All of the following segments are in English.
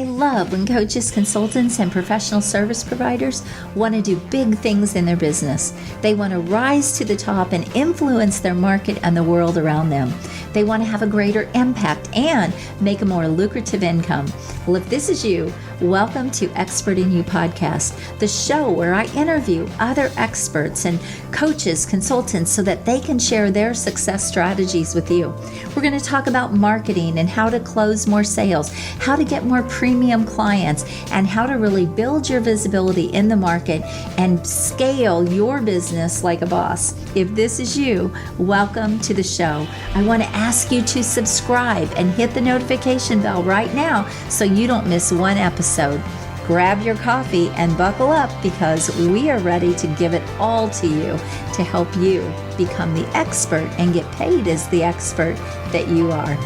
love when coaches, consultants, and professional service providers want to do big things in their business. They want to rise to the top and influence their market and the world around them. They want to have a greater impact and make a more lucrative income. Well, if this is you, welcome to Expert in You podcast, the show where I interview other experts and coaches, consultants, so that they can share their success strategies with you. We're going to talk about marketing and how to close more sales, how to get more premium clients, and how to really build your visibility in the market and scale your business like a boss. If this is you, welcome to the show. I want to ask you to subscribe and hit the notification bell right now so you don't miss one episode. Grab your coffee and buckle up because we are ready to give it all to you to help you become the expert and get paid as the expert that you are.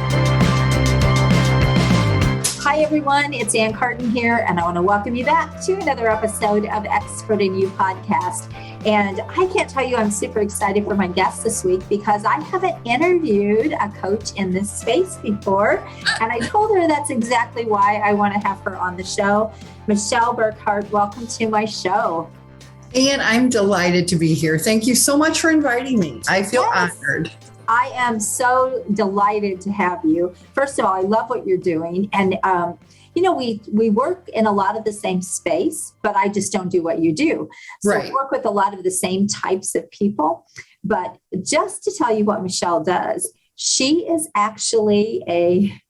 Hi everyone, it's Ann Carden here, and I want to welcome you back to another episode of Expert in You podcast. And I can't tell you, I'm super excited for my guest this week because I haven't interviewed a coach in this space before. And I told her that's exactly why I want to have her on the show. Michele Burghardt, welcome to my show. And I'm delighted to be here. Thank you so much for inviting me. I feel honored. I am so delighted to have you. First of all, I love what you're doing. And, we work in a lot of the same space, but I just don't do what you do. So I work with a lot of the same types of people. But just to tell you what Michele does, she is actually a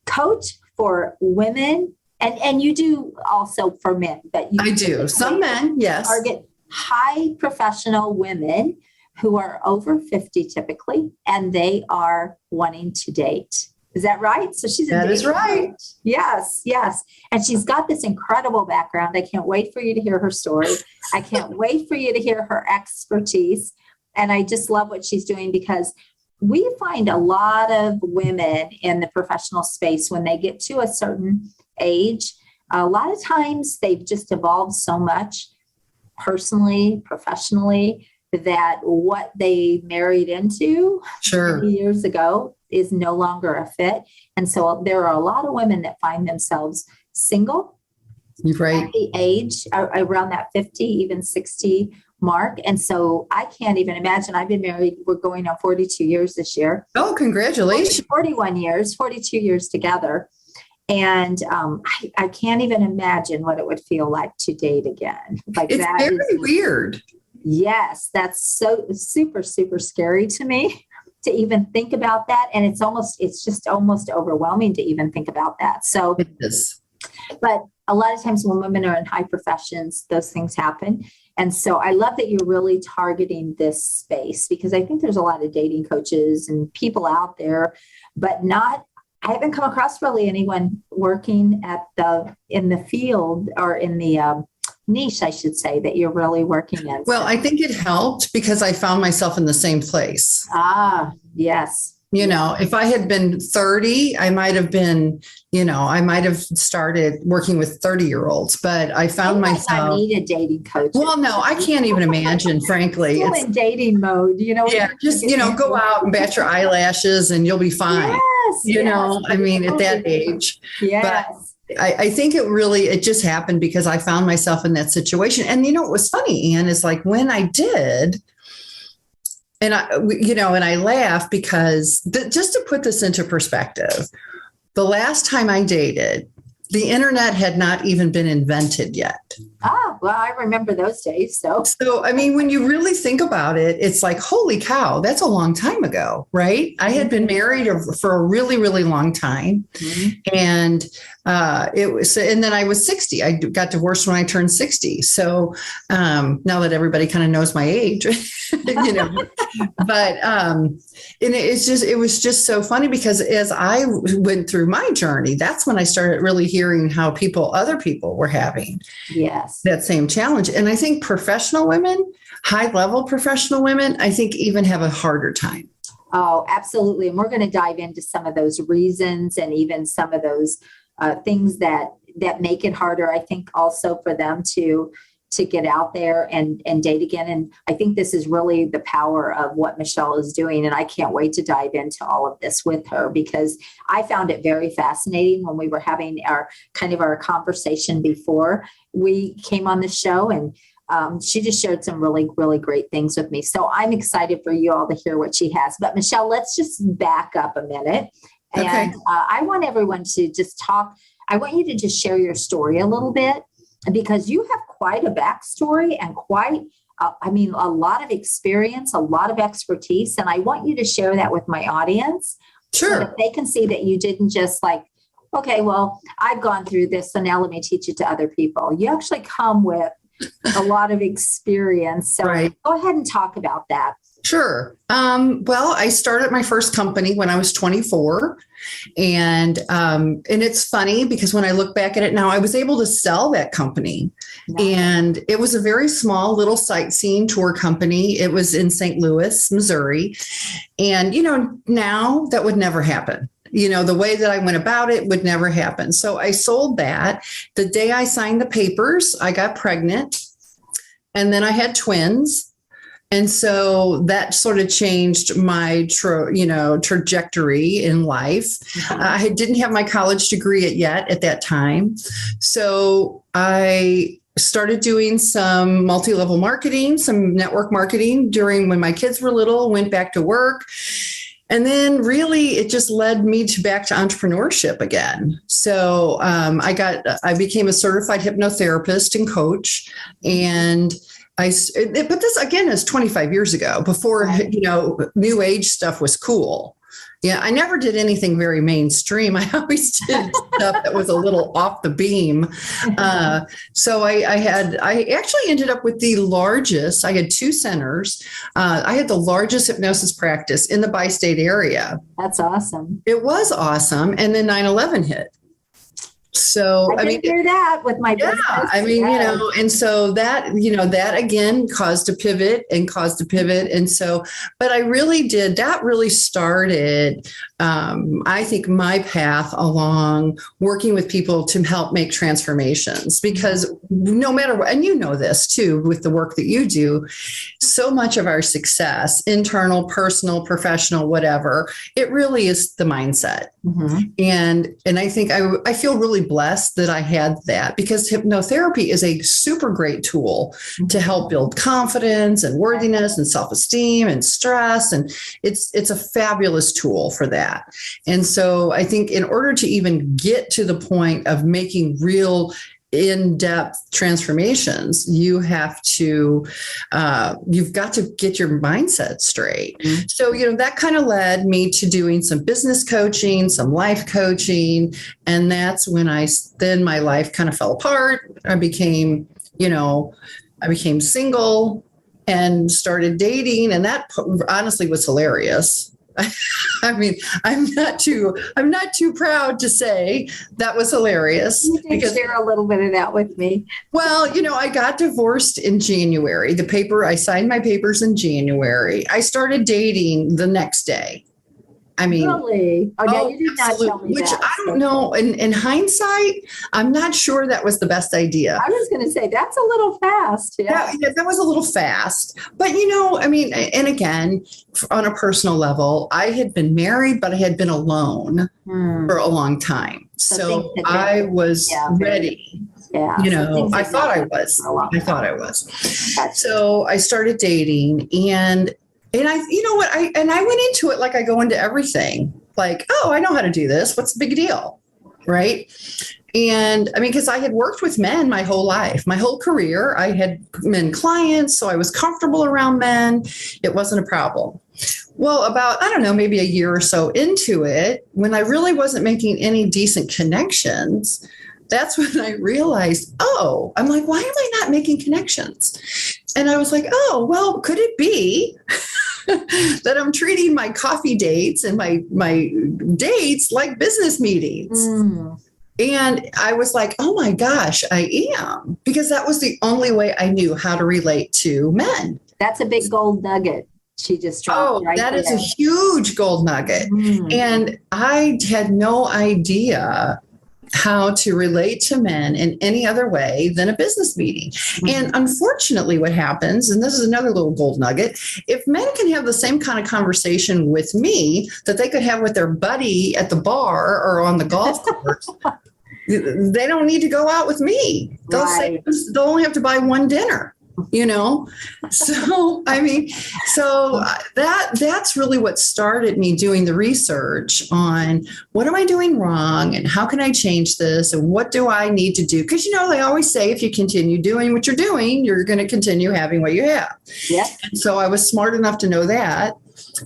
coach for women. And you do also for men. But I do. Some men, yes. Target high professional women who are over 50 typically, and they are wanting to date. Is that right? So that is right. Coach. Yes. And she's got this incredible background. I can't wait for you to hear her story. I can't wait for you to hear her expertise. And I just love what she's doing because we find a lot of women in the professional space when they get to a certain age, a lot of times they've just evolved so much personally, professionally, that what they married into many years ago is no longer a fit. And so there are a lot of women that find themselves single at the age around that 50, even 60 mark. And so I can't even imagine. I've been married. We're going on 42 years this year. Oh, congratulations. 41 years, 42 years together. And I can't even imagine what it would feel like to date again. It's very weird. Yes, that's so super, super scary to me to even think about that. And it's just almost overwhelming to even think about that. So it is. But a lot of times when women are in high professions, those things happen. And so I love that you're really targeting this space because I think there's a lot of dating coaches and people out there, but I haven't come across really anyone working in the field or in the niche, I should say, that you're really working in. Well, I think it helped because I found myself in the same place. Ah, yes. If I had been 30, I might have started working with 30-year-olds, but I found myself. I need a dating coach. Well, no, I can't even imagine, frankly. Still in dating mode, Yeah, just, go out and bat your eyelashes and you'll be fine. Yes. At that age. Yes. But I think it just happened because I found myself in that situation. And what was funny, Ann, is like when I did, and I laugh because just to put this into perspective, the last time I dated, the internet had not even been invented yet. Ah, well, I remember those days. So, when you really think about it, it's like, holy cow, that's a long time ago, right? I had been married for a really, really long time. Mm-hmm. And and then I was 60. I got divorced when I turned 60. So now that everybody kind of knows my age, but it was just so funny because as I went through my journey, that's when I started really hearing how other people were having that same challenge. And I think professional women, high level professional women, I think even have a harder time. Oh, absolutely. And we're going to dive into some of those reasons and even some of those things that make it harder, I think, also for them to to get out there and date again. And I think this is really the power of what Michele is doing. And I can't wait to dive into all of this with her, because I found it very fascinating when we were having our conversation before we came on the show. And she just shared some really, really great things with me. So I'm excited for you all to hear what she has. But Michele, let's just back up a minute. And Okay. I want everyone to just talk. I want you to just share your story a little bit, because you have quite a backstory and a lot of experience, a lot of expertise. And I want you to share that with my audience. Sure. So that they can see that you didn't just like, okay, well, I've gone through this, so now let me teach it to other people. You actually come with a lot of experience. So Right. Go ahead and talk about that. Sure. Well, I started my first company when I was 24. And it's funny because when I look back at it now, I was able to sell that company. Nice. And it was a very small little sightseeing tour company. It was in St. Louis, Missouri. And, now that would never happen. The way that I went about it would never happen. So I sold that. The day I signed the papers, I got pregnant, and then I had twins. And so that sort of changed my, trajectory in life. I didn't have my college degree yet at that time. So I started doing some multi-level marketing, some network marketing when my kids were little, went back to work. And then really it just led me back to entrepreneurship again. So I became a certified hypnotherapist and coach. And but this again is 25 years ago, before, new age stuff was cool. Yeah, I never did anything very mainstream. I always did stuff that was a little off the beam. So I actually ended up with I had 2 centers. I had the largest hypnosis practice in the bi-state area. That's awesome. It was awesome. And then 9/11 hit. So I didn't hear that with my business. And so that again caused a pivot. And so, but I really did, that really started, I think, my path along working with people to help make transformations, because no matter what, and this too, with the work that you do, so much of our success, internal, personal, professional, whatever, it really is the mindset. Mm-hmm. And I think I feel really blessed that I had that, because hypnotherapy is a super great tool to help build confidence and worthiness and self-esteem and stress. And it's a fabulous tool for that. And so I think in order to even get to the point of making real in-depth transformations, you've got to get your mindset straight. Mm-hmm. So, that kind of led me to doing some business coaching, some life coaching. And that's when then my life kind of fell apart. I became single and started dating. And that honestly was hilarious. I mean, I'm not too proud to say that was hilarious. You did share a little bit of that with me. Well, I got divorced in January. I signed my papers in January. I started dating the next day. I mean, really? You did not tell me which that. I don't know. In hindsight, I'm not sure that was the best idea. I was going to say that's a little fast. Yeah, that was a little fast. But and again, on a personal level, I had been married, but I had been alone for a long time. So I was ready. Yeah. I thought I was. So I started dating, and I went into it like I go into everything, like, oh, I know how to do this. What's the big deal? Right. And because I had worked with men my whole life, my whole career, I had men clients. So I was comfortable around men. It wasn't a problem. Well, about, maybe a year or so into it, when I really wasn't making any decent connections, that's when I realized, I'm like, why am I not making connections? And I was like, well, could it be that I'm treating my coffee dates and my dates like business meetings? Mm. And I was like, oh my gosh, I am, because that was the only way I knew how to relate to men. That's a big gold nugget. She just dropped right that there. Is a huge gold nugget. Mm. And I had no idea how to relate to men in any other way than a business meeting. And unfortunately, what happens, and this is another little gold nugget, if men can have the same kind of conversation with me that they could have with their buddy at the bar or on the golf course, they don't need to go out with me. They'll say they'll only have to buy one dinner. So that's really what started me doing the research on what am I doing wrong and how can I change this and what do I need to do? Because, they always say if you continue doing what you're doing, you're going to continue having what you have. Yeah. And so I was smart enough to know that.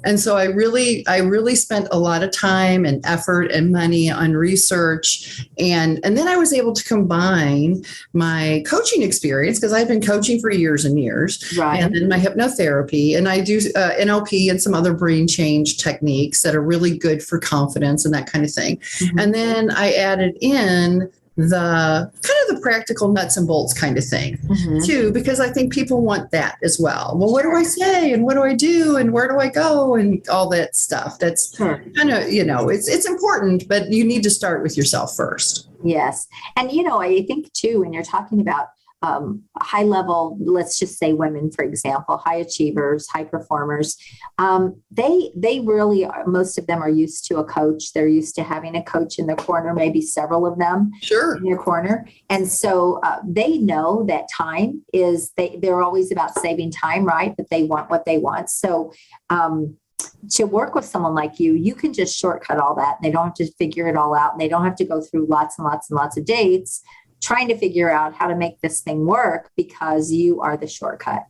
And so I really spent a lot of time and effort and money on research. And then I was able to combine my coaching experience, because I've been coaching for years and years, right, and then my hypnotherapy. And I do NLP and some other brain change techniques that are really good for confidence and that kind of thing. Mm-hmm. And then I added in the kind of the practical nuts and bolts kind of thing too, because I think people want that as well. Well, what do I say and what do I do and where do I go and all that stuff? That's kind of, it's important, but you need to start with yourself first. Yes. And, I think too, when you're talking about high level, let's just say women, for example, high achievers, high performers, they really are, most of them are used to a coach. They're used to having a coach in their corner, maybe several of them in their corner. And so they know that time is, they're always about saving time, right? But they want what they want. So to work with someone like you can just shortcut all that. And they don't have to figure it all out. And they don't have to go through lots and lots and lots of dates trying to figure out how to make this thing work, because you are the shortcut.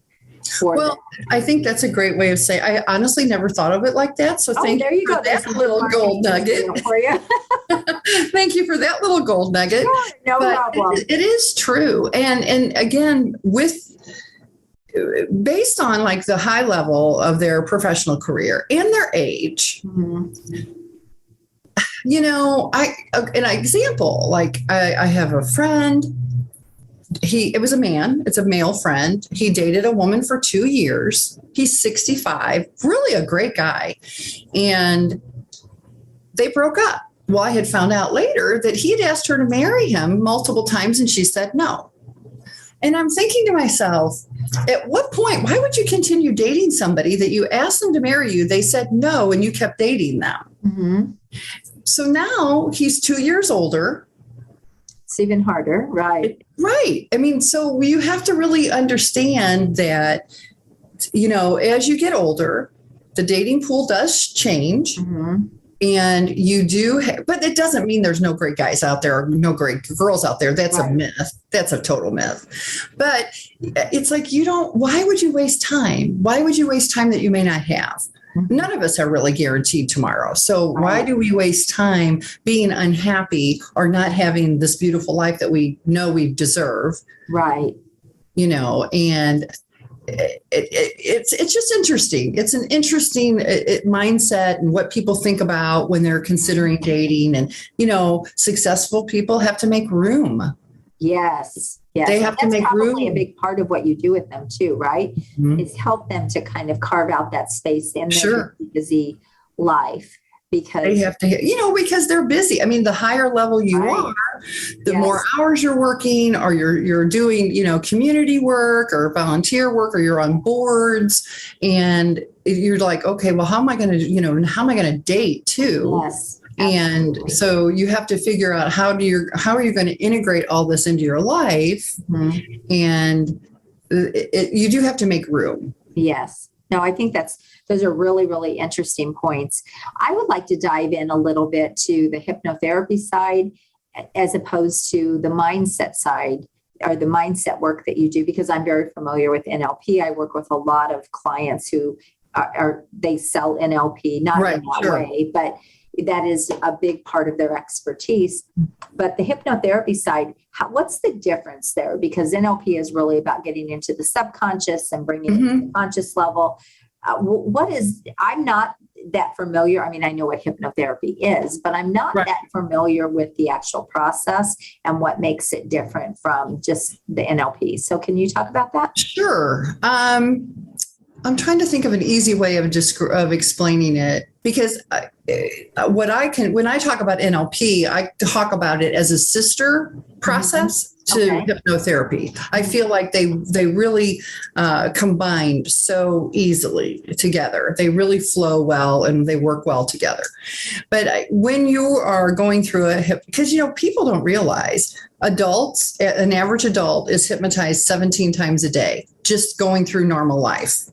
I think that's a great way of saying. I honestly never thought of it like that. So thank you for that little gold nugget. For you. Thank you for that little gold nugget. Sure, no problem. It is true, and again, based on like the high level of their professional career and their age. An example, like I have a friend, it was a man, it's a male friend. He dated a woman for 2 years. He's 65, really a great guy. And they broke up. Well, I had found out later that he had asked her to marry him multiple times and she said no. And I'm thinking to myself, at what point, why would you continue dating somebody that you asked them to marry you? They said no, and you kept dating them. So now he's 2 years older. It's even harder, right? Right. I mean, so you have to really understand that, as you get older, the dating pool does change. And you do, but it doesn't mean there's no great guys out there or no great girls out there. That's a myth. That's a total myth. But it's like, why would you waste time? Why would you waste time that you may not have? None of us are really guaranteed tomorrow. So why do we waste time being unhappy or not having this beautiful life that we know we deserve? Right. And it's just interesting. It's an interesting mindset and what people think about when they're considering dating. And, successful people have to make room. Yes. They have to make room. That's a big part of what you do with them too, right? Is help them to kind of carve out that space in their busy life. Because they have to, because they're busy. I mean, the higher level you are, the more hours you're working, or you're doing, community work or volunteer work, or you're on boards, and you're like, okay, well, how am I going to, date too? Yes. And so you have to figure out how are you going to integrate all this into your life, and you do have to make room. Yes. No, I think those are really, really interesting points. I would like to dive in a little bit to the hypnotherapy side as opposed to the mindset side, or the mindset work that you do, because I'm very familiar with NLP. I work with a lot of clients who they sell NLP, not in that way, but that is a big part of their expertise. But the hypnotherapy side, what's the difference there? Because NLP is really about getting into the subconscious and bringing it to the conscious level. I'm not that familiar. I mean, I know what hypnotherapy is, but I'm not that familiar with the actual process and what makes it different from just the NLP. So can you talk about that? Sure. I'm trying to think of an easy way of explaining it, because when I talk about NLP, I talk about it as a sister process to hypnotherapy. I feel like they really combined so easily together. They really flow well and they work well together. But when you are going through because people don't realize adults, an average adult is hypnotized 17 times a day, just going through normal life.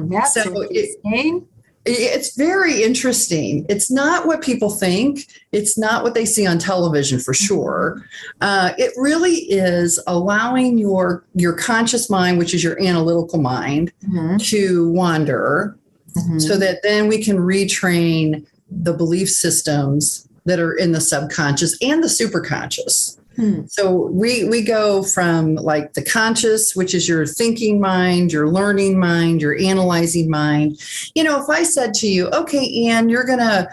That's so interesting. It's very interesting. It's not what people think. It's not what they see on television, for sure. It really is allowing your conscious mind, which is your analytical mind, to wander, so that then we can retrain the belief systems that are in the subconscious and the superconscious. So we go from like the conscious, which is your thinking mind, your learning mind, your analyzing mind. If I said to you, okay, Anne, you're gonna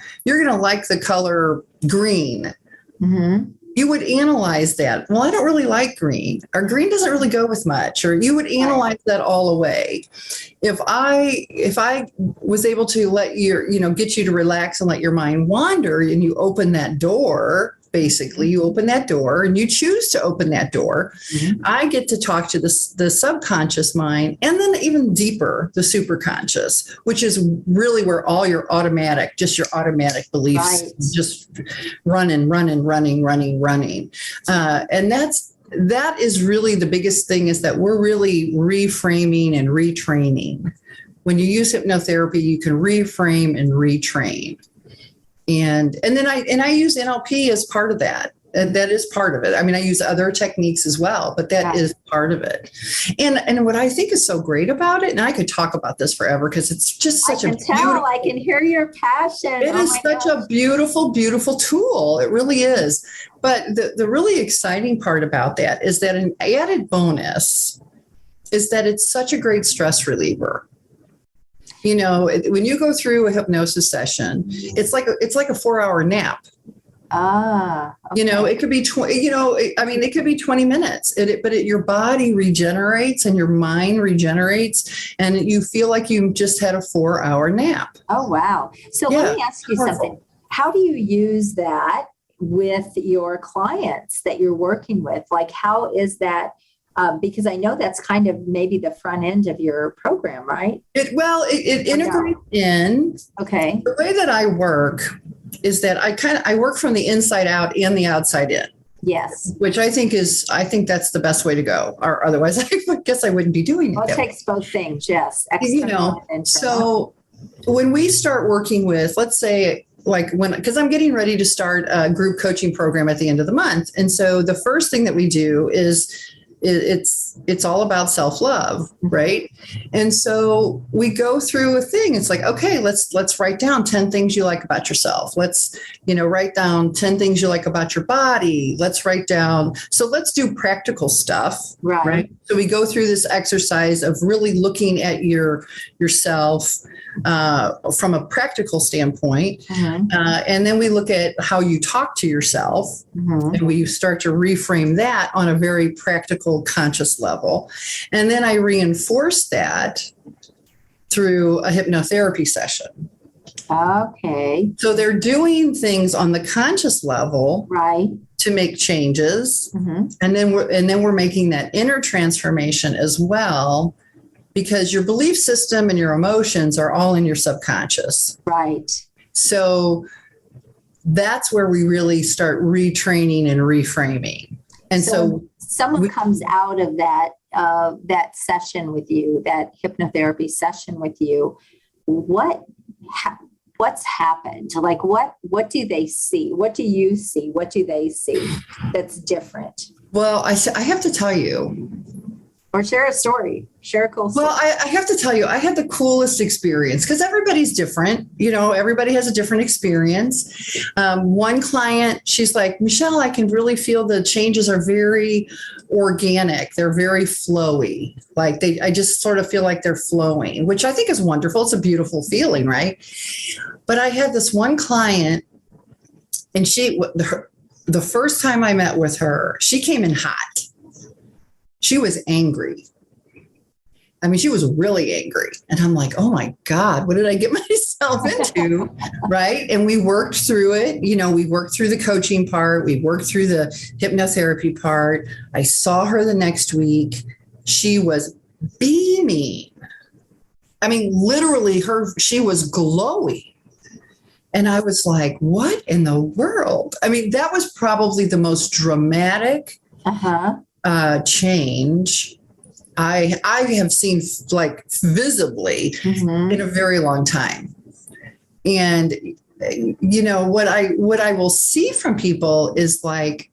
like the color green, you would analyze that. Well, I don't really like green, or green doesn't really go with much, or you would analyze that all away. If I was able to let get you to relax and let your mind wander, and you open that door. Basically, you open that door and you choose to open that door. I get to talk to the subconscious mind, and then even deeper, the superconscious, which is really where all your automatic beliefs just running. And that is really the biggest thing, is that we're really reframing and retraining. When you use hypnotherapy, you can reframe and retrain. And then I use NLP as part of that. And that is part of it. I mean, I use other techniques as well, but that is part of it. And what I think is so great about it, and I could talk about this forever because it's just such I can hear your passion. It is such a beautiful, beautiful tool. It really is. But the really exciting part about that is that an added bonus is that it's such a great stress reliever. When you go through a hypnosis session, it's like a 4-hour nap. Okay. It could be 20. It could be 20 minutes. But your body regenerates and your mind regenerates, and you feel like you just had a 4-hour nap. Oh wow! So let me ask you something. How do you use that with your clients that you're working with? Like, how is that? Because I know that's kind of maybe the front end of your program, right? It integrates in. Okay. The way that I work is that I work from the inside out and the outside in. Yes. Which I think that's the best way to go. Or otherwise, I guess I wouldn't be doing it. Well, it takes both things. Yes. External and internal. So when we start working with, let's say, because I'm getting ready to start a group coaching program at the end of the month. And so the first thing that we do is it's all about self-love, right? And so we go through a thing. It's like, okay, let's write down 10 things you like about yourself. Let's, write down 10 things you like about your body. Let's do practical stuff, right? So we go through this exercise of really looking at yourself from a practical standpoint. And then we look at how you talk to yourself, and we start to reframe that on a very practical, conscious level. And then I reinforce that through a hypnotherapy session. Okay. So they're doing things on the conscious level, right, to make changes. And then we're making that inner transformation as well, because your belief system and your emotions are all in your subconscious. Right. So that's where we really start retraining and reframing. And so someone comes out of that session with you, that hypnotherapy session with you. What's happened? Like, what do they see? What do you see? What do they see that's different? Well, I have to tell you. Or share a story. Share a cool story. Well, I have to tell you, I had the coolest experience, because everybody's different. Everybody has a different experience. One client, she's like, Michele, I can really feel the changes are very organic. They're very flowy. I just sort of feel like they're flowing, which I think is wonderful. It's a beautiful feeling, right? But I had this one client, and the first time I met with her, she came in hot. She was angry. I mean, she was really angry. And I'm like, oh my God, what did I get myself into? Right. And we worked through it. You know, we worked through the coaching part. We worked through the hypnotherapy part. I saw her the next week. She was beaming. I mean, literally she was glowing. And I was like, what in the world? I mean, that was probably the most dramatic change I have seen, like, visibly in a very long time. And, you know, what I will see from people is like,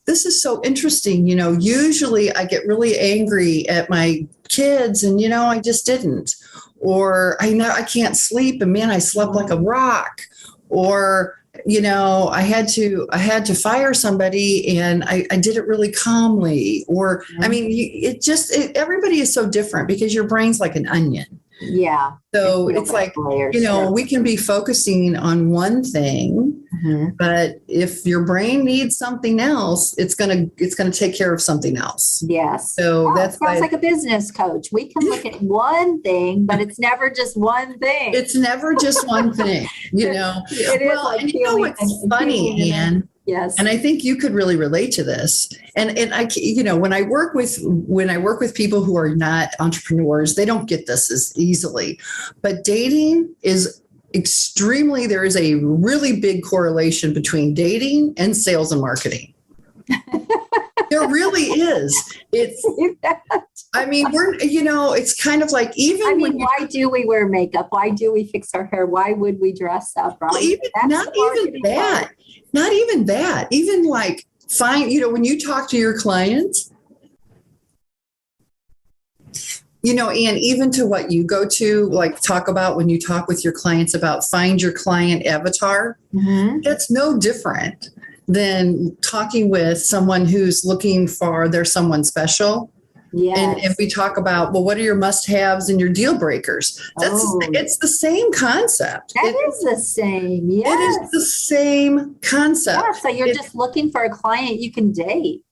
this is so interesting. You know, usually I get really angry at my kids and, you know, I just didn't. Or I know I can't sleep and man, I slept like a rock. Or, you know, I had to fire somebody and I did it really calmly. Or, I mean, everybody is so different because your brain's like an onion. Yeah. So it's like, layers, you know, we can be focusing on one thing, but if your brain needs something else, it's going to take care of something else. Yes. So that sounds like a business coach. We can look at one thing, but it's never just one thing. It's never just one thing, you know. It is like, and you know what's funny, Anne? Yes. And I think you could really relate to this. And I, you know, when I work with people who are not entrepreneurs, they don't get this as easily. But dating is there is a really big correlation between dating and sales and marketing. There really is. I mean, it's kind of like, even why do we wear makeup? Why do we fix our hair? Why would we dress up? Right? Well, not even that. Even like, you know, when you talk to your clients, you know, and even to what you go to, like, talk about when you talk with your clients about find your client avatar, that's no different than talking with someone who's looking for someone special. Yes. And if we talk about, well, what are your must-haves and your deal breakers? It's the same concept. It is the same. Yes. It is the same concept. Yeah, so you're just looking for a client you can date.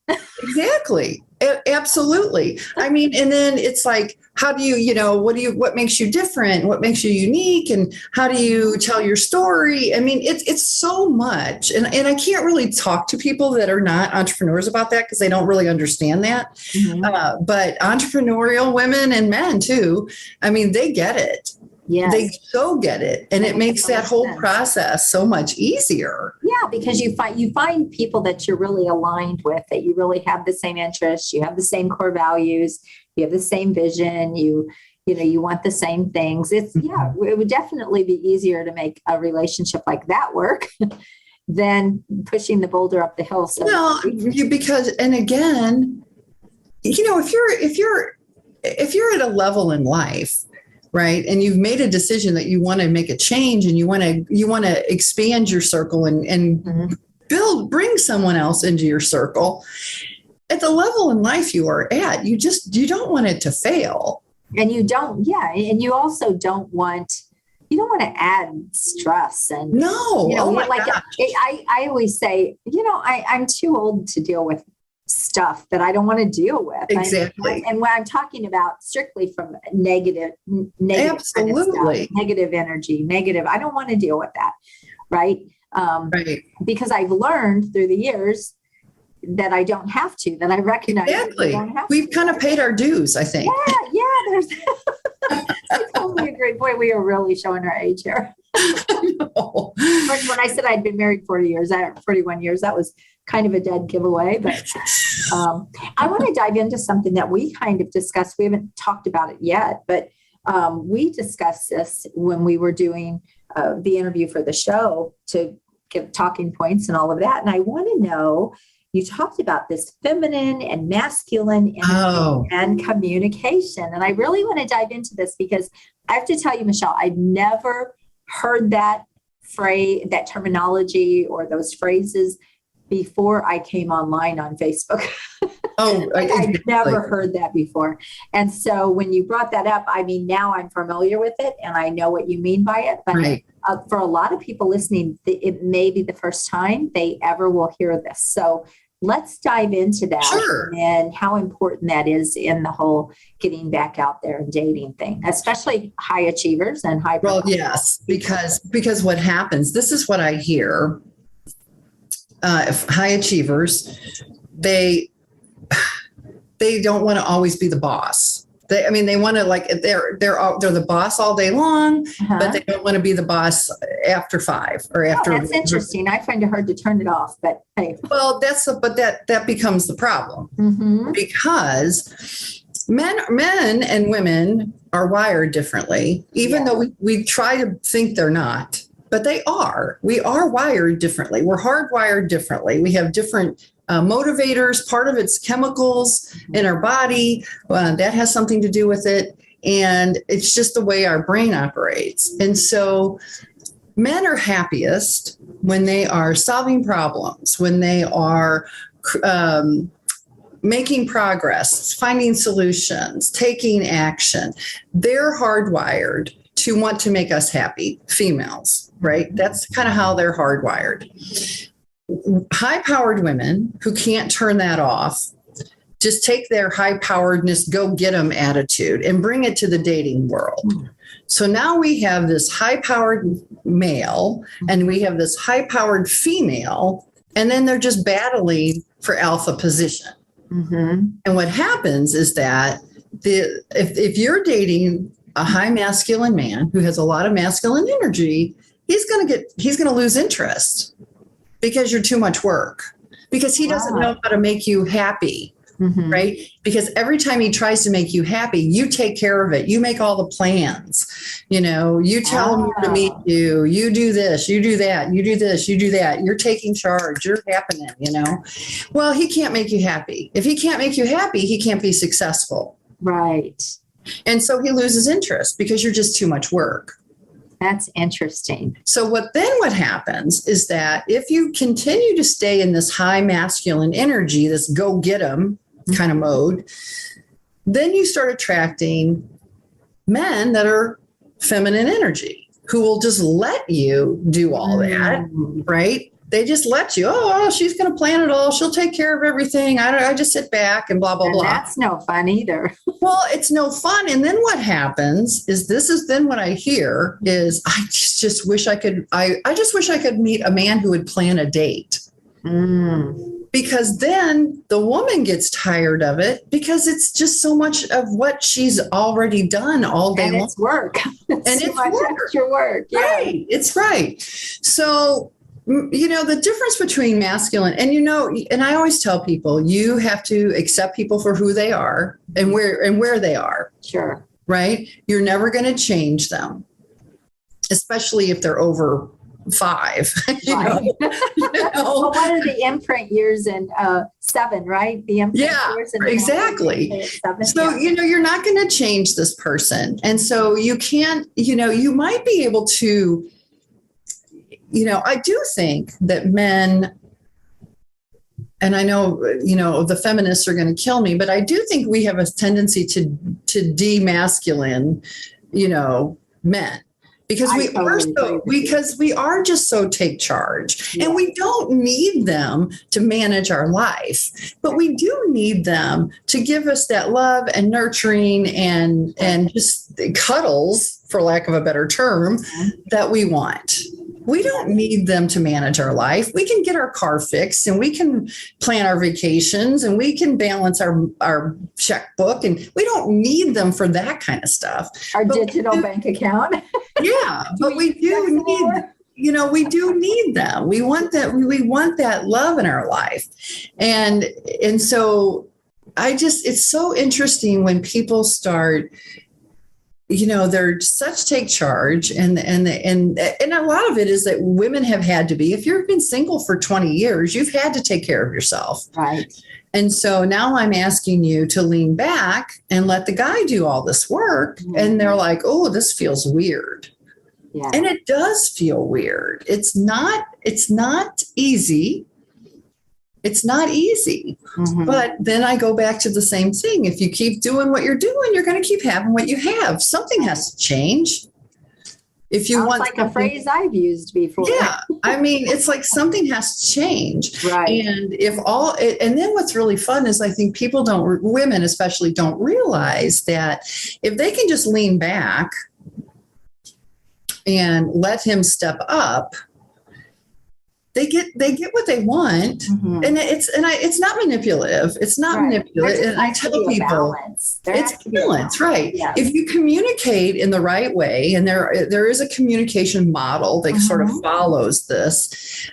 Exactly. Absolutely. I mean, and then it's like, how do you know, what makes you different? What makes you unique? And how do you tell your story? I mean, it's so much. And I can't really talk to people that are not entrepreneurs about that because they don't really understand that. But entrepreneurial women and men too, I mean, they get it. Yes. They so get it. And it makes that whole process so much easier. Yeah, because you find people that you're really aligned with, that you really have the same interests, you have the same core values, you have the same vision, you want the same things. It would definitely be easier to make a relationship like that work than pushing the boulder up the hill. So and again, you know, if you're at a level in life, right, and you've made a decision that you want to make a change and you want to expand your circle and bring someone else into your circle, at the level in life you are at, you don't want it to fail. And you don't, and you also don't want to add stress. And no, I always say, you know, I'm too old to deal with stuff that I don't want to deal with. Exactly. And when I'm talking about strictly from negative absolutely kind of stuff, negative energy, I don't want to deal with that. Right. Right. Because I've learned through the years that I don't have to, that I recognize. Exactly. We've kind of paid our dues, I think. Yeah. There's I totally agree. Boy, we are really showing our age here. I know. When I said I'd been married 41 years, that was kind of a dead giveaway. But I want to dive into something that we kind of discussed. We haven't talked about it yet, but we discussed this when we were doing the interview for the show to give talking points and all of that. And I want to know, you talked about this feminine and masculine energy and communication. And I really want to dive into this because I have to tell you, Michelle, I've never heard that phrase, that terminology or those phrases before I came online on Facebook. I'd never heard that before. And so when you brought that up, I mean, now I'm familiar with it and I know what you mean by it. But for a lot of people listening, it may be the first time they ever will hear this. So let's dive into that. Sure. And how important that is in the whole getting back out there and dating thing, especially high achievers and high. Well, yes, because what happens, this is what I hear. If high achievers, they don't want to always be the boss. They want to, like, they're the boss all day long, but they don't want to be the boss after 5 or after. That's interesting. I find it hard to turn it off, but hey. Well, that becomes the problem, because men and women are wired differently, even though we try to think they're not, but they are. We are wired differently. We're hardwired differently. We have different motivators. Part of it's chemicals in our body. That has something to do with it. And it's just the way our brain operates. And so men are happiest when they are solving problems, when they are making progress, finding solutions, taking action. They're hardwired to want to make us happy, females, right? That's kind of how they're hardwired. High-powered women who can't turn that off just take their high-poweredness, go get 'em attitude and bring it to the dating world. So now we have this high-powered male and we have this high-powered female, and then they're just battling for alpha position. And what happens is that if you're dating a high masculine man who has a lot of masculine energy, he's going to lose interest because you're too much work, because he doesn't know how to make you happy, right? Because every time he tries to make you happy, you take care of it. You make all the plans, you tell him to meet you, you do this, you do that, you do this, you do that. You're taking charge. You're happening, Well, he can't make you happy. If he can't make you happy, he can't be successful. Right. And so he loses interest because you're just too much work. That's interesting. So what happens is that if you continue to stay in this high masculine energy, this go get 'em kind of mode, then you start attracting men that are feminine energy who will just let you do all that, right? They just let you, she's going to plan it all. She'll take care of everything. I just sit back and blah, blah, blah. That's no fun either. Well, it's no fun. And then what happens is then what I hear is I just wish I could meet a man who would plan a date. Because then the woman gets tired of it because it's just so much of what she's already done all day long. It's work. It's work. Extra work. Yeah. Right. It's right. So, the difference between masculine and I always tell people, you have to accept people for who they are and where they are. Sure. Right. You're never going to change them, especially if they're over 5. Right. Well, what are the imprint years in 7, right? The imprint years in exactly. 7, so, you're not going to change this person. And so you can't, you might be able to, I do think that men, and I know, the feminists are going to kill me, but I do think we have a tendency to demasculine, men. Because we are just so take charge, and we don't need them to manage our life, but we do need them to give us that love and nurturing and just cuddles, for lack of a better term, that we want. We don't need them to manage our life. We can get our car fixed and we can plan our vacations and we can balance our checkbook, and we don't need them for that kind of stuff. Our digital bank account. Yeah, but we do need them. We want that love in our life. And so it's so interesting when people start, they're such take charge, and a lot of it is that women have had to be. If you've been single for 20 years, you've had to take care of yourself. Right. And so now I'm asking you to lean back and let the guy do all this work. And they're like, oh, this feels weird. Yeah. And it does feel weird. It's not easy. It's not easy. But then I go back to the same thing. If you keep doing what you're doing, you're going to keep having what you have. Something has to change. If you Sounds want like a phrase I've used before. Yeah. I mean, it's like something has to change. Right. And then what's really fun is I think women especially don't realize that if they can just lean back and let him step up, they get what they want. Mm-hmm. And it's not manipulative. It's not manipulative. And I tell people it's balance, right? Yes. If you communicate in the right way, and there is a communication model that sort of follows this.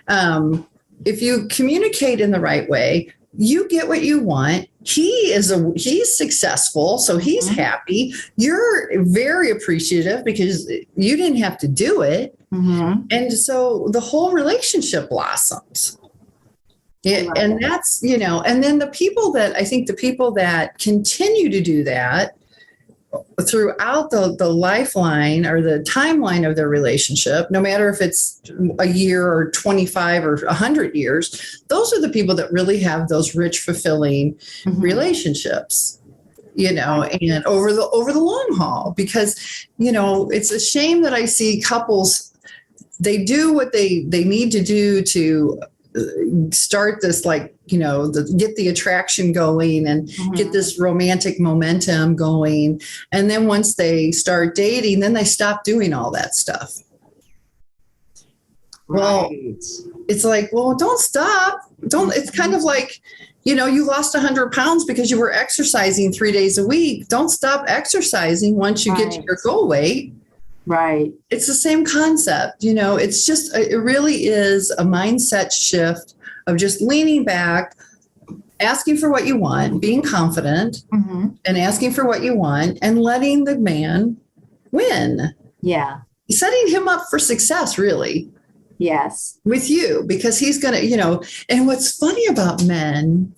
If you communicate in the right way, you get what you want. He's successful, so he's happy. You're very appreciative because you didn't have to do it. Mm-hmm. And so the whole relationship blossoms. And that's, and then the people that continue to do that throughout the lifeline or the timeline of their relationship, no matter if it's a year or 25 or 100 years, those are the people that really have those rich, fulfilling relationships, and over the long haul, because, it's a shame that I see couples, they do what they need to do to start this, get the attraction going and get this romantic momentum going. And then once they start dating, then they stop doing all that stuff. Right. Well, it's like, well, don't stop. It's kind of like, you lost 100 pounds because you were exercising 3 days a week. Don't stop exercising once you get to your goal weight. Right. It's the same concept. It's just, it really is a mindset shift of just leaning back, asking for what you want, being confident and asking for what you want and letting the man win. Yeah. Setting him up for success, really. Yes. With you, because he's going to, and what's funny about men,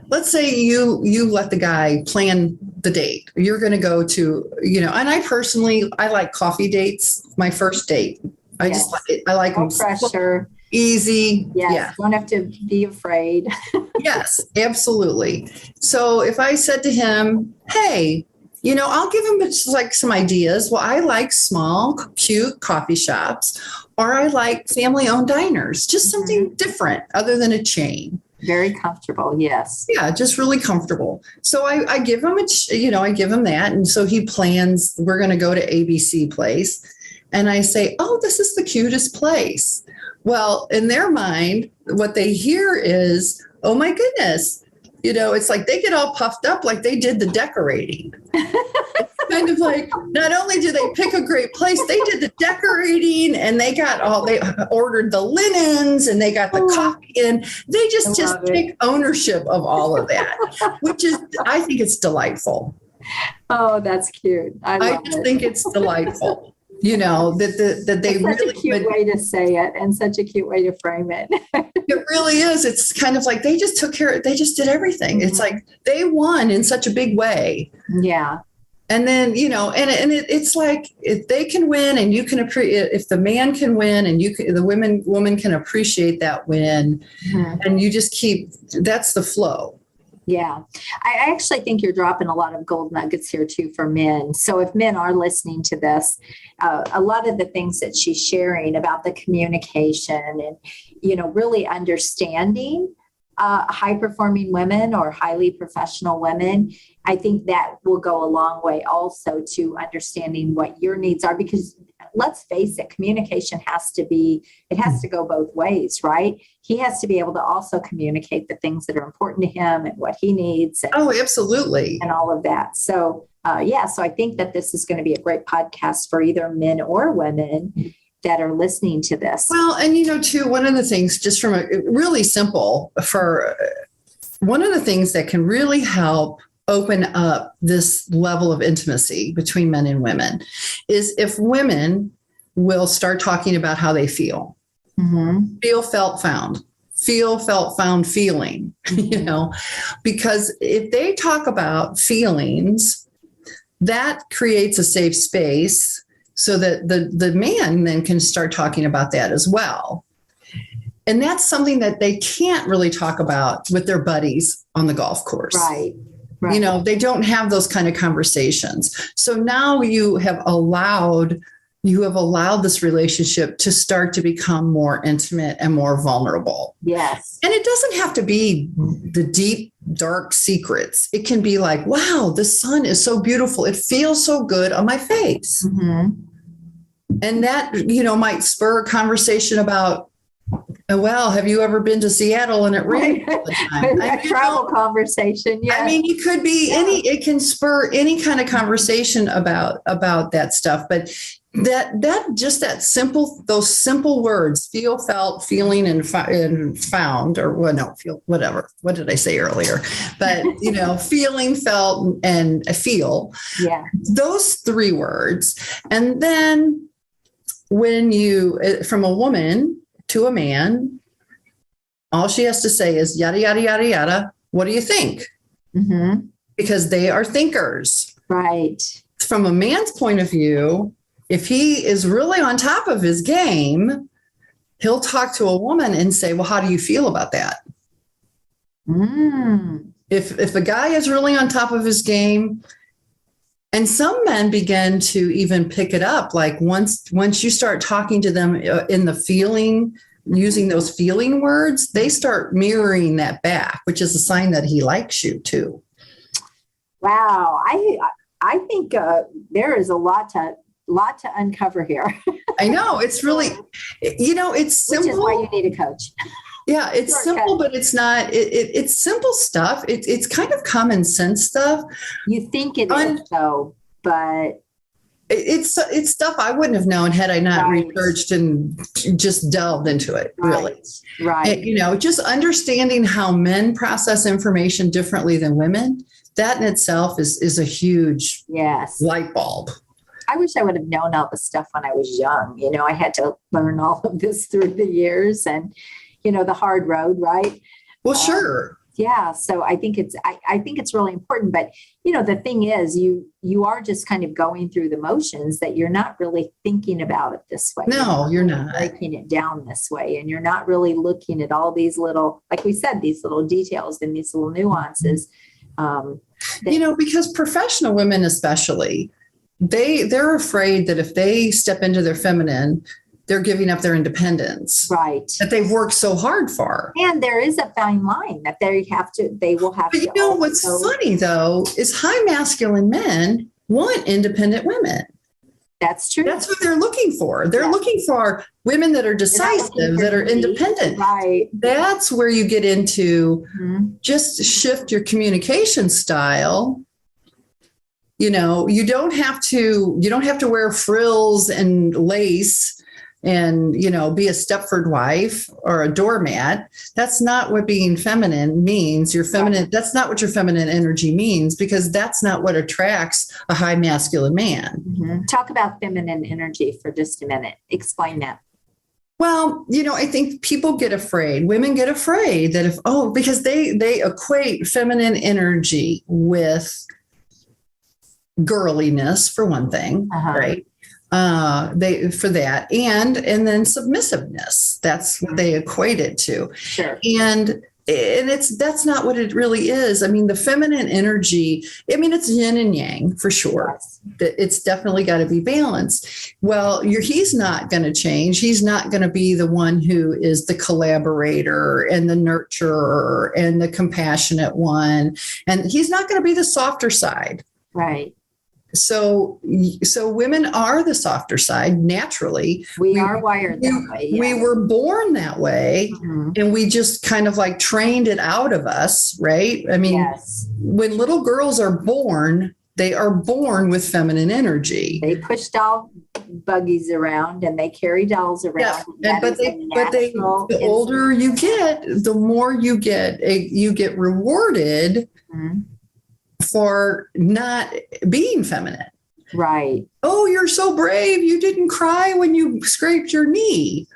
let's say you let the guy plan the date. You're going to go to, and I like coffee dates. My first date. I just like it. I like them pressure. Easy. Yes. Yeah. Don't have to be afraid. Yes, absolutely. So if I said to him, hey, I'll give him like some ideas. Well, I like small, cute coffee shops, or I like family-owned diners, just something different other than a chain. Very comfortable. Yes. Yeah, just really comfortable. So I give him I give him that. And so he plans, we're going to go to ABC place. And I say, oh, this is the cutest place. Well, in their mind, what they hear is, oh my goodness, it's like they get all puffed up like they did the decorating. It's kind of like, not only did they pick a great place, they did the decorating and they ordered the linens and they got the coffee and they just take ownership of all of that, which is, I think it's delightful. Oh, that's cute. I just think it's delightful. That they it's such a cute way to say it and such a cute way to frame it. It really is. It's kind of like they just took care. They just did everything. It's like they won in such a big way. Yeah. And then, it's like if they can win and you can appreciate, if the man can win and the woman can appreciate that win and you just that's the flow. Yeah. I actually think you're dropping a lot of gold nuggets here too for men. So if men are listening to this, a lot of the things that she's sharing about the communication and, really understanding high-performing women or highly professional women, I think that will go a long way also to understanding what your needs are, because let's face it, communication has to go both ways, right? He has to be able to also communicate the things that are important to him and what he needs. Absolutely. And all of that. So, so I think that this is going to be a great podcast for either men or women that are listening to this. Well, and too, one of the things, just from a really simple, one of the things that can really help open up this level of intimacy between men and women is if women will start talking about how they feel. Feel, felt, found. Feel, felt, found, feeling, because if they talk about feelings, that creates a safe space so that the man then can start talking about that as well. And that's something that they can't really talk about with their buddies on the golf course. Right. They don't have those kind of conversations. So now you have allowed, you have allowed this relationship to start to become more intimate and more vulnerable. Yes. And it doesn't have to be the deep, dark secrets. It can be like, wow, the sun is so beautiful. It feels so good on my face. Mm-hmm. And that, might spur a conversation about, well, have you ever been to Seattle and it rained all the time? A travel conversation. Yeah. I mean, it could be it can spur any kind of conversation about that stuff. But that simple, those simple words, feel, felt, feeling, and found, or feel, whatever. What did I say earlier? But, feeling, felt, and feel. Yeah. Those 3 words. And then when from a woman to a man, all she has to say is yada, yada, yada, yada. What do you think? Mm-hmm. Because they are thinkers. Right. From a man's point of view, if he is really on top of his game, he'll talk to a woman and say, well, how do you feel about that? Mm. If a guy is really on top of his game, and some men begin to even pick it up, like once you start talking to them in the feeling, using those feeling words, they start mirroring that back, which is a sign that he likes you too. Wow. I think there is a lot to uncover here. I know, it's really, it's simple. Which is why you need a coach. Yeah, it's simple, but it's not. It's simple stuff. It's kind of common sense stuff. You think it is, though, but it's stuff I wouldn't have known had I not researched and just delved into it. Really, right? Just understanding how men process information differently than women. That in itself is a huge light bulb. I wish I would have known all the stuff when I was young. I had to learn all of this through the years and. The hard road, right? Well, sure. Yeah. So I think it's really important. But, the thing is, you are just kind of going through the motions that you're not really thinking about it this way. No, you're not. Breaking it down this way. And you're not really looking at all these little, like we said, these little details and these little nuances. Because professional women especially, they're afraid that if they step into their feminine, they're giving up their independence, right? That they've worked so hard for. And there is a fine line that they will have but to. What's funny though is high masculine men want independent women. That's true. That's what they're looking for. They're looking for women that are decisive, that are independent. Right. That's where you get into just shift your communication style. You don't have to wear frills and lace and, be a Stepford wife or a doormat. That's not what being feminine means. That's not what your feminine energy means, because that's not what attracts a high masculine man. Mm-hmm. Talk about feminine energy for just a minute. Explain that. Well, I think people get afraid. Women get afraid that because they equate feminine energy with girliness, for one thing, right? For that, and then submissiveness. That's what they equate it to. Sure. And that's not what it really is. I mean, the feminine energy, it's yin and yang for sure. Yes. It's definitely got to be balanced. Well, he's not going to change. He's not going to be the one who is the collaborator and the nurturer and the compassionate one. And he's not going to be the softer side. Right. So women are the softer side naturally. We are wired that way. Yes. We were born that way, and we just kind of like trained it out of us, right? I mean, when little girls are born, they are born with feminine energy. They push doll buggies around and they carry dolls around. Yeah. The older you get, the more you get rewarded. Mm-hmm. For not being feminine. Right. Oh, you're so brave. You didn't cry when you scraped your knee.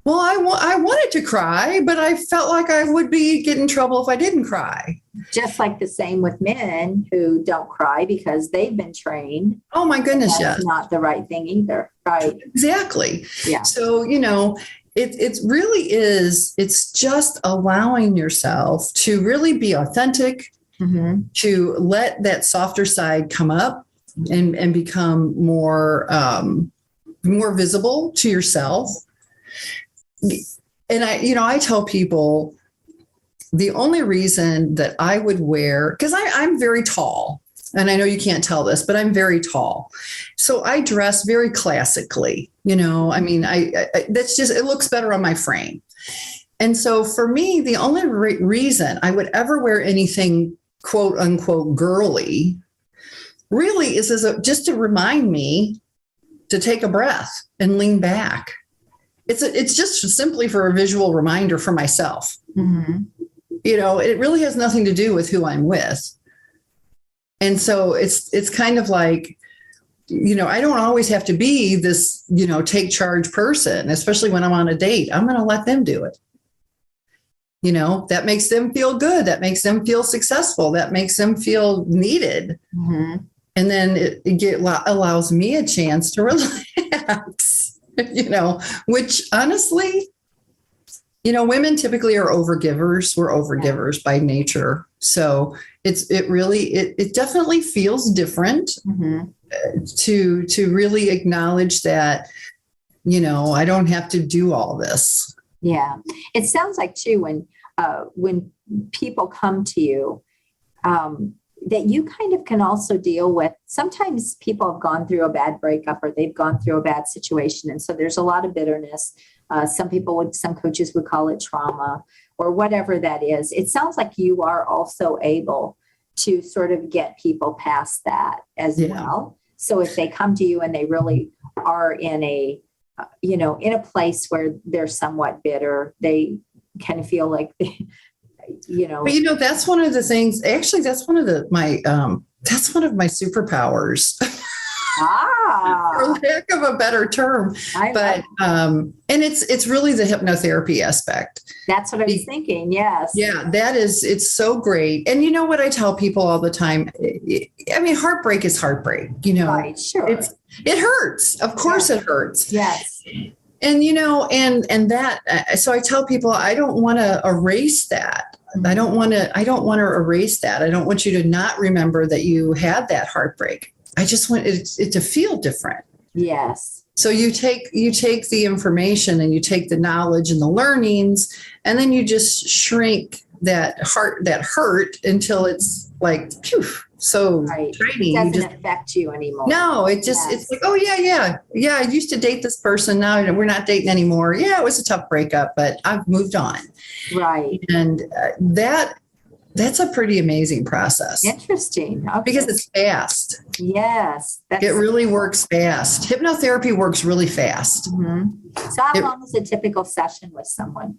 Well, I wanted to cry, but I felt like I would get in trouble if I didn't cry. Just like the same with men who don't cry because they've been trained. Oh my goodness, That's not the right thing either. Right. Exactly. Yeah. So, it really is, it's just allowing yourself to really be authentic, to let that softer side come up and become more more visible to yourself. And I tell people the only reason that I would wear, because I'm very tall, and I know you can't tell this, but I'm very tall. So I dress very classically, that's just, it looks better on my frame. And so for me, the only reason I would ever wear anything quote unquote girly really is just to remind me to take a breath and lean back. It's just simply for a visual reminder for myself. Mm-hmm. It really has nothing to do with who I'm with. And so it's kind of like, I don't always have to be this, take charge person, especially when I'm on a date. I'm going to let them do it. That makes them feel good. That makes them feel successful. That makes them feel needed. Mm-hmm. And then it allows me a chance to relax, which honestly, women typically are overgivers. We're overgivers by nature. So it definitely feels different to really acknowledge that, I don't have to do all this. Yeah. It sounds like too, when people come to you, that you kind of can also deal with, sometimes people have gone through a bad breakup or they've gone through a bad situation. And so there's a lot of bitterness. Some coaches would call it trauma or whatever that is. It sounds like you are also able to sort of get people past that as well. So if they come to you and they really are in a place where they're somewhat bitter, they kind of feel like, But that's one of the things, actually, that's one of my superpowers. For lack of a better term. And it's really the hypnotherapy aspect. That's what I was thinking. Yes. Yeah, it's so great. And you know what I tell people all the time? Heartbreak is heartbreak, Right, sure. It hurts. Of course it hurts. Yes. And, and that, so I tell people, I don't want to erase that. I don't want to erase that. I don't want you to not remember that you had that heartbreak. I just want it to feel different. Yes. So you take the information and you take the knowledge and the learnings, and then you just shrink that hurt until it's like, phew, so right. tiny. It doesn't affect you anymore. No, it's like, oh yeah. I used to date this person. Now we're not dating anymore. Yeah, it was a tough breakup, but I've moved on. Right. And that's a pretty amazing process. Interesting. Okay. Because it's fast. Yes. It really works fast. Hypnotherapy works really fast. Mm-hmm. So how long is a typical session with someone?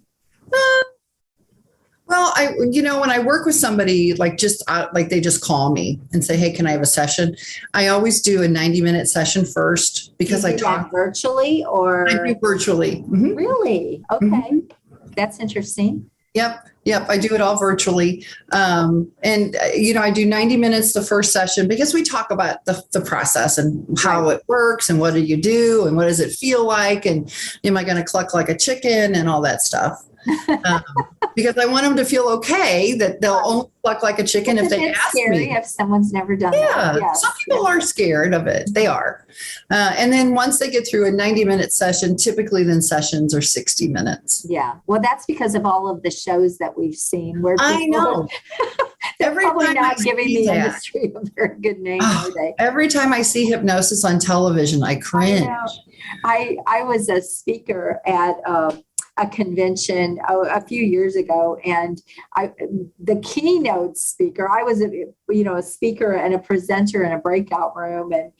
Well, when I work with somebody, like they just call me and say, hey, can I have a session? I always do a 90-minute session first because I talk virtually or? I do virtually. Mm-hmm. Really? Okay. Mm-hmm. That's interesting. Yep. I do it all virtually. I do 90 minutes the first session because we talk about the process and how it works and what do you do and what does it feel like and am I going to cluck like a chicken and all that stuff. Because I want them to feel okay that they'll only cluck like a chicken if they ask me. If someone's never done that. Yeah, some people are scared of it. They are. And then once they get through a 90-minute session, typically then sessions are 60 minutes. Yeah. Well, that's because of all of the shows that we've seen where people, I know. they're probably not giving the industry a very good name, are they? Every time I see hypnosis on television, I cringe. I was a speaker at a convention a few years ago, and the keynote speaker, I was a speaker and a presenter in a breakout room, and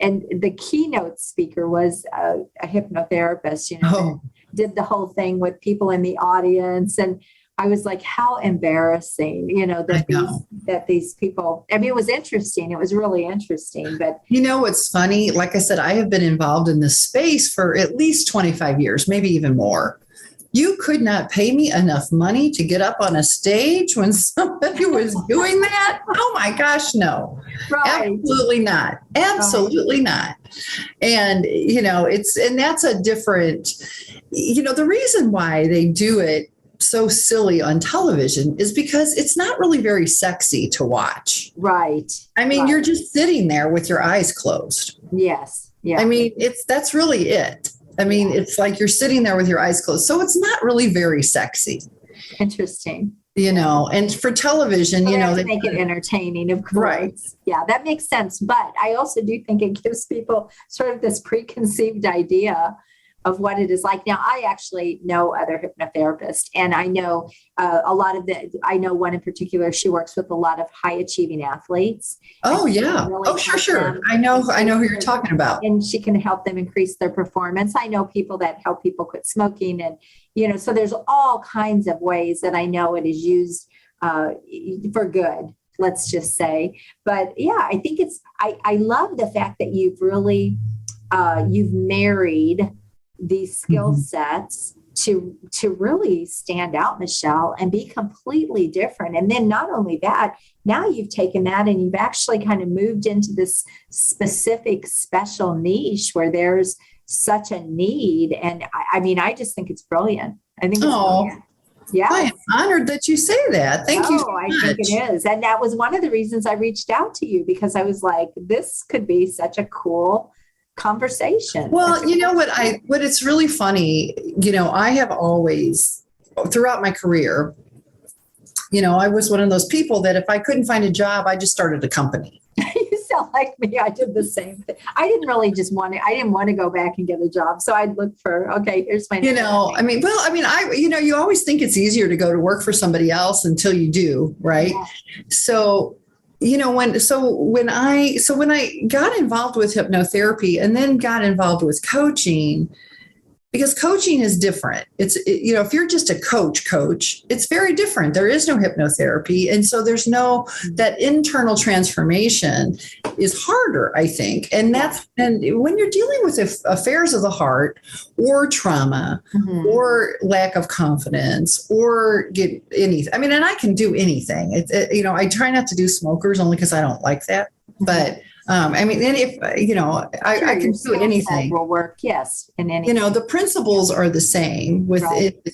the keynote speaker was a hypnotherapist, did the whole thing with people in the audience, and I was like, how embarrassing, that these people, it was interesting. It was really interesting. But what's funny? Like I said, I have been involved in this space for at least 25 years, maybe even more. You could not pay me enough money to get up on a stage when somebody was doing that. Oh my gosh, no. Right. Absolutely not. Absolutely not. And, that's a different, the reason why they do it so silly on television is because it's not really very sexy to watch. Right. I mean, you're just sitting there with your eyes closed. Yes. Yeah. I mean, that's really it. I mean, it's like you're sitting there with your eyes closed. So it's not really very sexy. Interesting. And for television, So they make it entertaining, of course. Right. Yeah, that makes sense. But I also do think it gives people sort of this preconceived idea of what it is like. Now, I actually know other hypnotherapists, and I know I know one in particular, she works with a lot of high achieving athletes. Oh, yeah. Really Sure. I know who you're talking about. And she can help them increase their performance. I know people that help people quit smoking, and, so there's all kinds of ways that I know it is used for good, let's just say. But yeah, I think I love the fact that you've really, you've married these skill sets to really stand out, Michele, and be completely different. And then not only that, now you've taken that and you've actually kind of moved into this specific special niche where there's such a need. And I mean, I just think it's brilliant. I think it's brilliant. Yeah. I am honored that you say that. Thank you so much. I think it is. And that was one of the reasons I reached out to you, because I was like, this could be such a cool conversation. Well, what it's really funny, I have always, throughout my career, I was one of those people that if I couldn't find a job, I just started a company. You sound like me. I did the same thing. I didn't want to go back and get a job. So I'd look for, okay, here's my, you always think it's easier to go to work for somebody else until you do. Right. Yeah. So, when I got involved with hypnotherapy and then got involved with coaching, because coaching is different. If you're just a coach, it's very different. There is no hypnotherapy. And so there's that internal transformation is harder, I think. And when you're dealing with affairs of the heart or trauma or lack of confidence or get anything. I mean, and I can do anything. I try not to do smokers only because I don't like that. But I can do anything. Will work, yes, in anything. The principles are the same with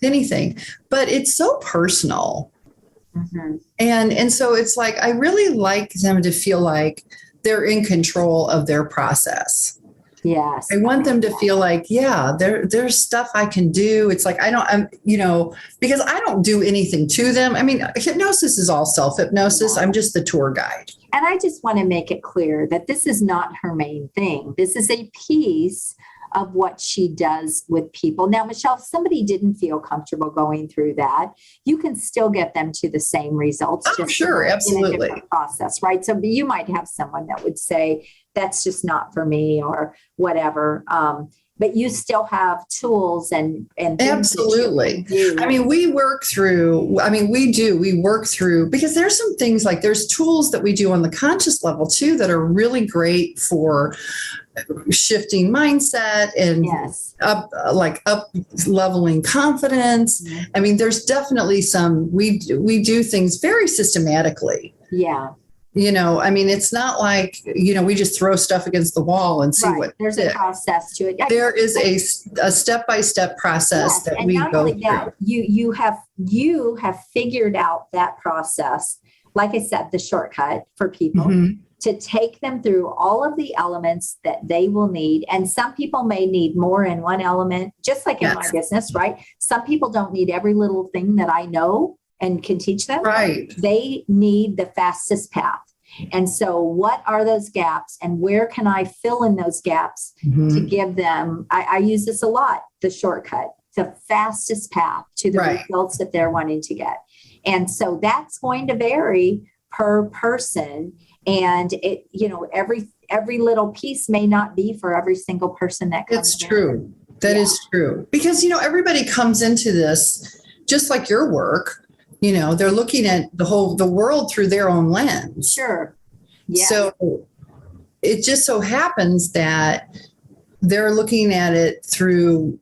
anything, but it's so personal, and so it's like I really like them to feel like they're in control of their process. Yes, I want them to feel like, there's stuff I can do. It's like because I don't do anything to them. I mean, hypnosis is all self-hypnosis. I'm just the tour guide. And I just want to make it clear that this is not her main thing. This is a piece of what she does with people. Now, Michele, if somebody didn't feel comfortable going through that, you can still get them to the same results. Oh, sure, absolutely. In a different process, right? So you might have someone that would say, that's just not for me or whatever. But you still have tools and absolutely. I mean, we work through, because there's some things like there's tools that we do on the conscious level too, that are really great for shifting mindset and up leveling confidence. Mm-hmm. I mean, there's definitely we do things very systematically. Yeah. It's not like, we just throw stuff against the wall and see what there's a process to it. There is a step-by-step process that we go through. That, you have figured out that process. Like I said, the shortcut for people to take them through all of the elements that they will need. And some people may need more in one element, just like in my business, right? Some people don't need every little thing that I know and can teach them. Right. They need the fastest path. And so what are those gaps and where can I fill in those gaps to give them, I use this a lot, the shortcut, the fastest path to the results that they're wanting to get. And so that's going to vary per person. And it, every little piece may not be for every single person that comes. It's true. That is true. Because, everybody comes into this just like your work. They're looking at the world through their own lens. Sure. Yeah. So it just so happens that they're looking at it through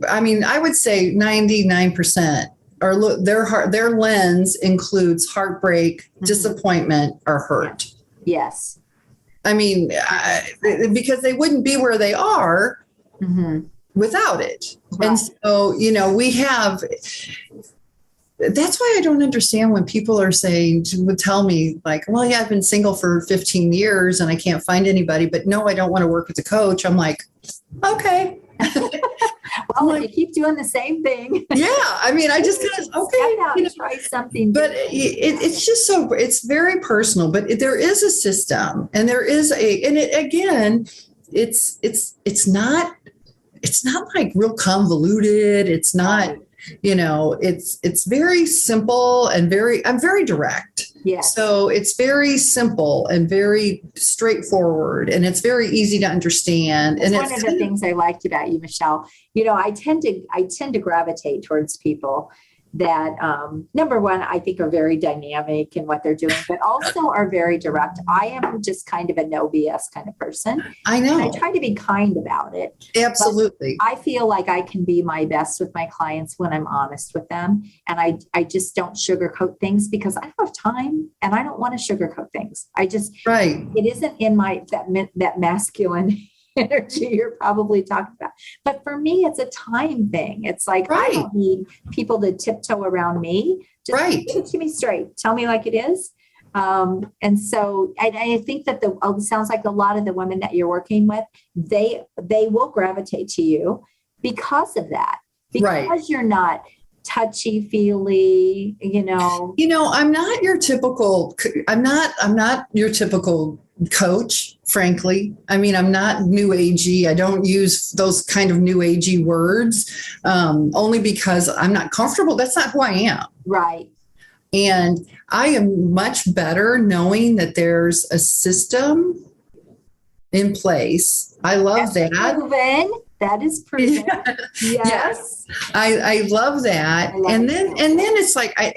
I would say 99% or their lens includes heartbreak, disappointment, or hurt. Yes. I mean, because they wouldn't be where they are without it. Right. And so, we have that's why I don't understand when people are saying, would tell me like, well, yeah, I've been single for 15 years and I can't find anybody, but no, I don't want to work with a coach. I'm like, okay. Well, if you keep doing the same thing. Yeah. I mean, I just kind of, okay. Out and try something. But it's just so, it's very personal, but there is a system and there is and it, again, it's not like real convoluted. It's not, it's very simple and I'm very direct. Yes. So it's very simple and very straightforward, and it's very easy to understand. That's one of the things I liked about you, Michele. I tend to gravitate towards people that, number one, I think are very dynamic in what they're doing, but also are very direct. I am just kind of a no BS kind of person. I know. And I try to be kind about it. Absolutely. I feel like I can be my best with my clients when I'm honest with them. And I just don't sugarcoat things because I don't have time and I don't want to sugarcoat things. Right. It isn't in that masculine energy you're probably talking about. But for me, it's a time thing. It's like, I don't need people to tiptoe around me. Just give it to me straight. Tell me like it is. And so I think that it sounds like a lot of the women that you're working with, they will gravitate to you because of that, because you're not touchy-feely, I'm not your typical coach, frankly. I mean, I'm not new agey. I don't use those kind of new agey words, only because I'm not comfortable. That's not who I am. Right. And I am much better knowing that there's a system in place. I love that. Proven. That is proven. Yes. I love that. And then it's like, I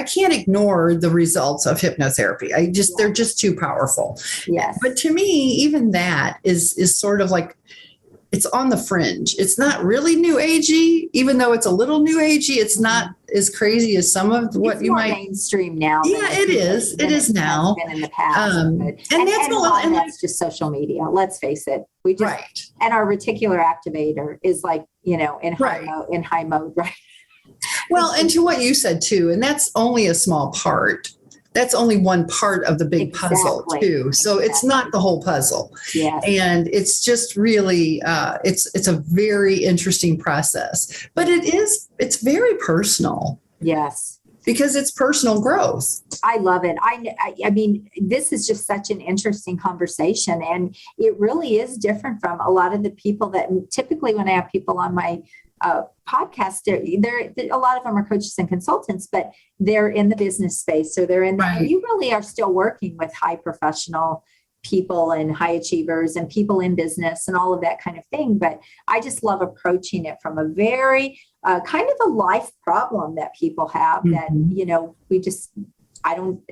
can't ignore the results of hypnotherapy. They're just too powerful. Yes. But to me, even that is sort of like, it's on the fringe. It's not really new agey, even though it's a little new agey. It's not as crazy as some of what you might mainstream now. Yeah, it is. It is now. Been in the past, and that's just social media. Let's face it. We just and our reticular activator is like in high mode, right? Well, and to what you said too, and that's only a small part. That's only one part of the big puzzle too. So it's not the whole puzzle. Yes. And it's just really, it's a very interesting process, but it's very personal. Yes. Because it's personal growth. I love it. I mean, this is just such an interesting conversation, and it really is different from a lot of the people that typically when I have people on my podcast, they're a lot of them are coaches and consultants, but they're in the business space. So they're in you really are still working with high professional people and high achievers and people in business and all of that kind of thing. But I just love approaching it from a very kind of a life problem that people have that,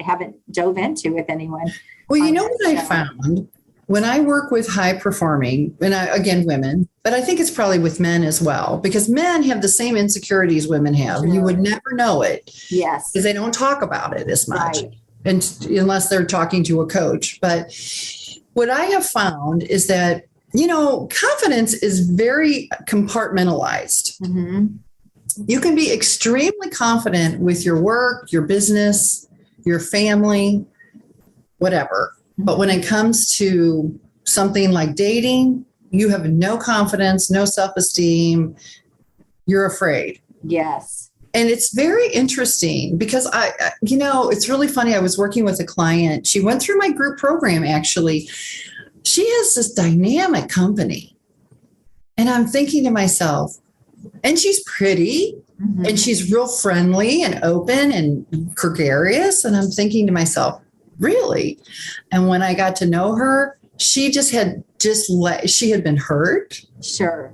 haven't dove into with anyone. Well, what I found when I work with high performing, and again, women, but I think it's probably with men as well, because men have the same insecurities women have. Sure. You would never know it. Yes. Because they don't talk about it as much. Right. And unless they're talking to a coach. But what I have found is that, confidence is very compartmentalized. Mm-hmm. You can be extremely confident with your work, your business, your family, whatever. But when it comes to something like dating, you have no confidence, no self-esteem. You're afraid. Yes. And it's very interesting because it's really funny. I was working with a client. She went through my group program, actually. She has this dynamic company. And I'm thinking to myself, and she's pretty, mm-hmm. and she's real friendly and open and gregarious. And I'm thinking to myself, really? And when I got to know her, she she had been hurt. Sure.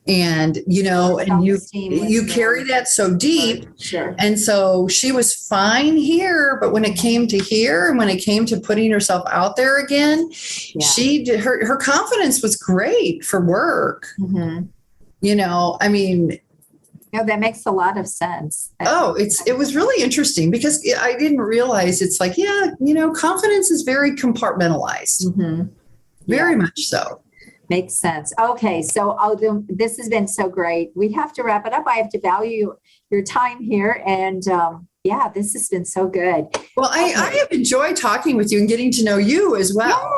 And, and you carry that so deep. Sure. And so she was fine here, but when it came to here and when it came to putting herself out there again, her confidence was great for work. Mm-hmm. That makes a lot of sense. It was really interesting because I didn't realize it's like, confidence is very compartmentalized. Mm-hmm. Very much so. Makes sense. Okay. So this has been so great. We have to wrap it up. I have to value your time here. And yeah, this has been so good. Well, I have enjoyed talking with you and getting to know you as well.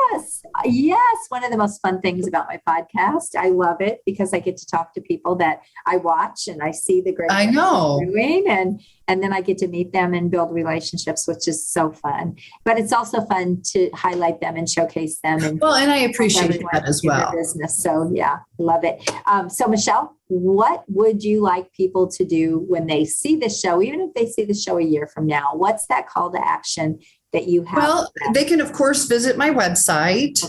Yes. One of the most fun things about my podcast. I love it because I get to talk to people that I watch and I see the great things they're doing, and then I get to meet them and build relationships, which is so fun. But it's also fun to highlight them and showcase them. And I appreciate that as well. Business. So yeah, love it. So Michele, what would you like people to do when they see the show, even if they see the show a year from now? What's that call to action that you have? Well, they can, of course, visit my website,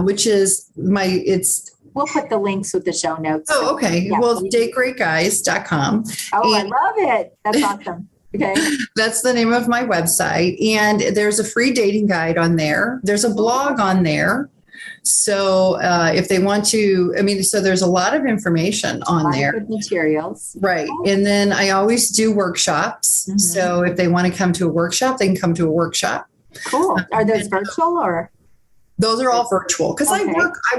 which is we'll put the links with the show notes. Oh, okay. Yeah, well, dategreatguys.com. Oh, and I love it. That's awesome. Okay. That's the name of my website. And there's a free dating guide on there. There's a blog on there. So if they want to, so there's a lot of information on there. Good materials. Right. And then I always do workshops. Mm-hmm. So if they want to come to a workshop, they can come to a workshop. Cool. Are those virtual or? Those are all virtual because I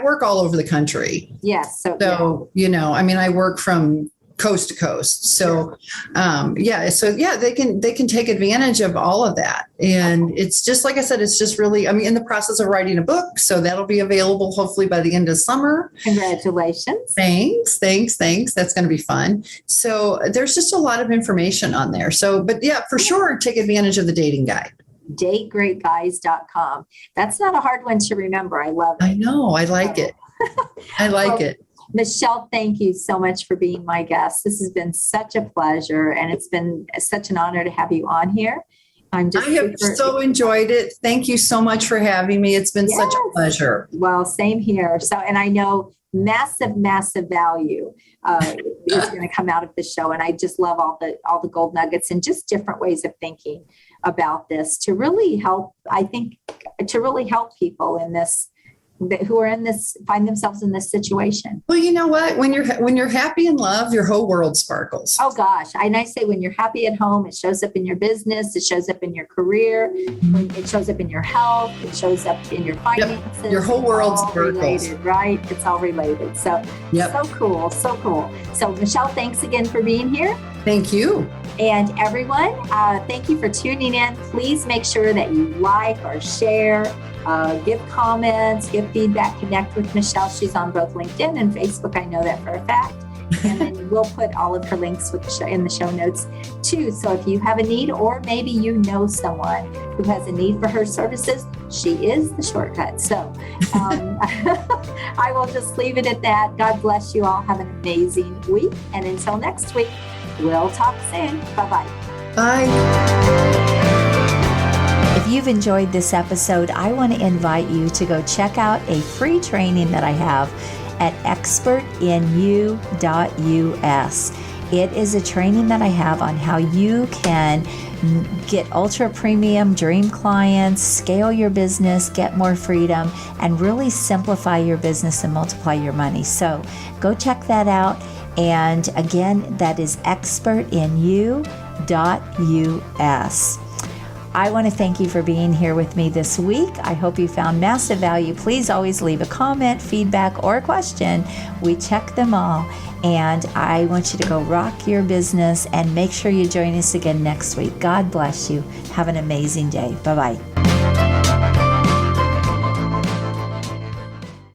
work all over the country. Yes. So I work from coast to coast. So, they can take advantage of all of that. And it's just, like I said, it's just really, in the process of writing a book. So that'll be available hopefully by the end of summer. Congratulations. Thanks. That's going to be fun. So there's just a lot of information on there. So, but yeah, for sure, take advantage of the dating guide. dategreatguys.com. That's not a hard one to remember. I love it. I know. I like it. I like it. Michele, thank you so much for being my guest. This has been such a pleasure, and it's been such an honor to have you on here. I have so enjoyed it. Thank you so much for having me. It's been such a pleasure. Well, same here. So, and I know massive, massive value is going to come out of the show. And I just love all the gold nuggets and just different ways of thinking about this to really help, people in this, who are in this, find themselves in this situation. Well, you know what? When you're happy in love, your whole world sparkles. Oh gosh. And I say, when you're happy at home, it shows up in your business. It shows up in your career. It shows up in your health. It shows up in your finances. Yep. Your whole world sparkles. Related, right? It's all related. So, so cool. So cool. So Michele, thanks again for being here. Thank you. And everyone, thank you for tuning in. Please make sure that you like or share, give comments, give feedback, connect with Michele. She's on both LinkedIn and Facebook. I know that for a fact. And then we'll put all of her links in the show notes too. So if you have a need, or maybe you know someone who has a need for her services, she is the shortcut. So I will just leave it at that. God bless you all. Have an amazing week. And until next week, we'll talk soon. Bye-bye. Bye. If you've enjoyed this episode, I want to invite you to go check out a free training that I have at expertinu.us. It is a training that I have on how you can get ultra premium dream clients, scale your business, get more freedom, and really simplify your business and multiply your money. So go check that out. And again, that is expertinu.us. I want to thank you for being here with me this week. I hope you found massive value. Please always leave a comment, feedback, or a question. We check them all. And I want you to go rock your business and make sure you join us again next week. God bless you. Have an amazing day. Bye-bye.